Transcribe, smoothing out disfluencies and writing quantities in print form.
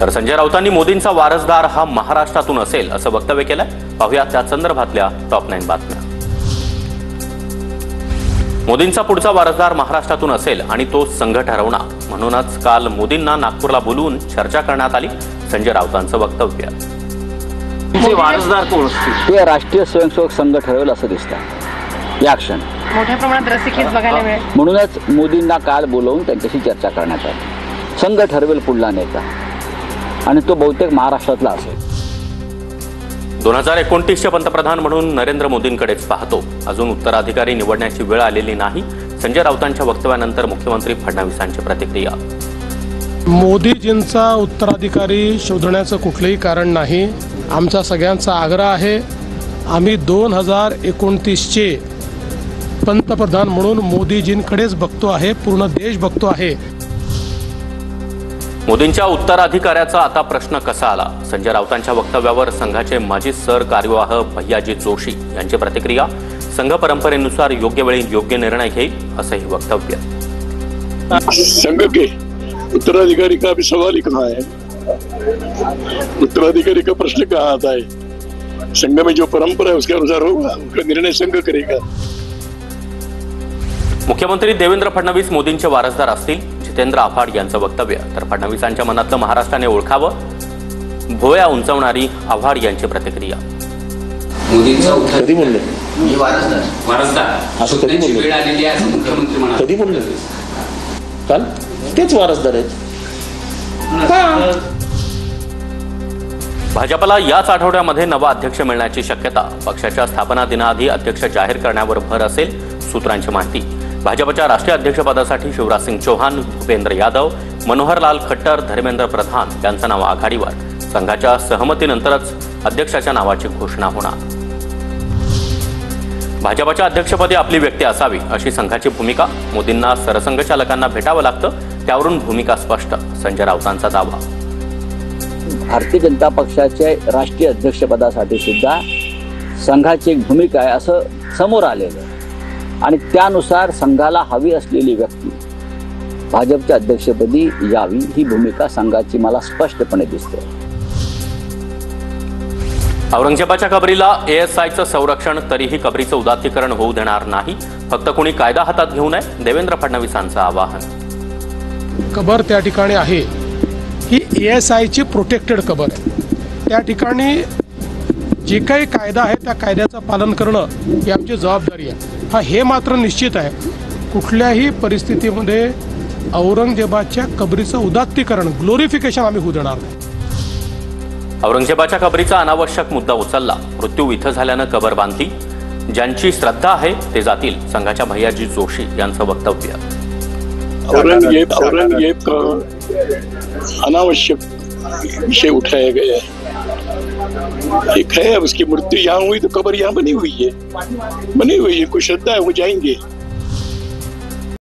तर संजय राऊतांनी मोदींचा वारसदार हा महाराष्ट्रातून असेल असं वक्तव्य केलंय. पाहूया त्या संदर्भातल्या टॉप 9 बातम्या. मोदींचा पुढचा वारसदार महाराष्ट्रातून असेल आणि तो संघ ठरवणार, म्हणूनच काल मोदींना नागपूरला बोलवून चर्चा करण्यात आली. संजय राऊतांचं वक्तव्य. वारसदार कोण असतील ते राष्ट्रीय स्वयंसेवक संघ ठरवेल असं दिसतं या क्षण. मोठ्या प्रमाणात रसिकेच बघायला मिळेल. म्हणूनच मोदींना काल बोलवून त्यांच्याशी चर्चा करण्यात आली. संघ ठरवेल पुढला नेता आणि तो बहुतेक महाराष्ट्रातला असेल. 2029चे पंतप्रधान म्हणून नरेंद्र मोदींकडेच पाहतो. अजून उत्तराधिकारी निवडण्याची वेळ आलेली नाही. संजय राऊतांच्या वक्तव्यानंतर मुख्यमंत्री फडणवीसांची प्रतिक्रिया. मोदीजींचा उत्तराधिकारी शोधण्याचं कुठलंही कारण नाही. आमचा सगळ्यांचा आग्रह आहे, आम्ही 2029चे पंतप्रधान म्हणून मोदीजींकडेच बघतो आहे. पूर्ण देश बघतो आहे. मोदींच्या उत्तराधिकाऱ्याचा आता प्रश्न कसा आला? संजय राऊतांच्या वक्तव्यावर संघाचे माजी सरकार्यवाह भैयाजी जोशी यांची प्रतिक्रिया. संघ परंपरेनुसार योग्य वेळी योग्य निर्णय घेईल असंही वक्तव्य. संघ के उत्तराधिकारी का भी सवाल ही कहाँ है? उत्तराधिकारी का प्रश्न कहाँ आता है? संघ में जो परंपरा है उसके अनुसार होगा, उसका निर्णय संघ करेगा. मुख्यमंत्री देवेंद्र फडणवीस मोदींचे वारसदार असतील. जितेंद्र आव्हाड यांचं वक्तव्य. तर फडणवीसांच्या मनातलं महाराष्ट्राने ओळखावं, भोया उंचावणारी आव्हाड यांची प्रतिक्रिया. कधी बोलले वारसदार असं कधी बोलले? कधी बोलले? काल तेच वारसदार आहेत. भाजपला याच आठवड्यामध्ये नवा अध्यक्ष मिळण्याची शक्यता. पक्षाच्या स्थापना दिनाआधी अध्यक्ष जाहीर करण्यावर भर असेल, सूत्रांची माहिती. भाजपच्या राष्ट्रीय अध्यक्षपदासाठी शिवराज सिंग चौहान, भूपेंद्र यादव, मनोहरलाल खट्टर, धर्मेंद्र प्रधान यांचं नाव आघाडीवर. संघाच्या सहमतीनंतरच अध्यक्षाच्या नावाची घोषणा होणार. भाजपच्या अध्यक्षपदी आपली व्यक्ती असावी अशी संघाची भूमिका. मोदींना सरसंघचालकांना भेटावं लागतं, त्यावरून भूमिका स्पष्ट. संजय राऊतांचा दावा. भारतीय जनता पक्षाच्या राष्ट्रीय अध्यक्षपदासाठी सुद्धा संघाची एक भूमिका आहे असं समोर आलेलं आहे आणि त्यानुसार संघाला हवी असलेली व्यक्ती भाजपच्या अध्यक्षपदी यावी ही भूमिका संघाची मला स्पष्टपणे दिसते. औरंगजेबाच्या कबरीला ASIचं संरक्षण, तरीही कबरीचं उदात्तीकरण होऊ देणार नाही. फक्त कोणी कायदा हातात घेऊ नये, देवेंद्र फडणवीसांचं आवाहन. कबर त्या ठिकाणी आहे, ही ASIची प्रोटेक्टेड कबर आहे. त्या ठिकाणी जे काही कायदा आहे त्या कायद्याचं पालन करणं ही आमची जबाबदारी आहे. हे मात्र निश्चित आहे, कुठल्याही परिस्थितीमध्ये औरंगजेबाच्या कबरीचं उदात्तीकरण, ग्लोरिफिकेशन आम्ही होऊ देणार नाही. औरंगजेबाच्या कबरीचा अनावश्यक मुद्दा उचलला. मृत्यू इथं झाल्यानं कबर बांधली. ज्यांची श्रद्धा आहे ते जातील. संघाच्या भैयाजी जोशी यांचं वक्तव्य. औरंगजेब का अनावश्यक विषय उठाया गया है. एक है, उसकी मृत्यु यहाँ हुई तो कब्र यहाँ बनी हुई है, कोई श्रद्धा है वो जाएंगे.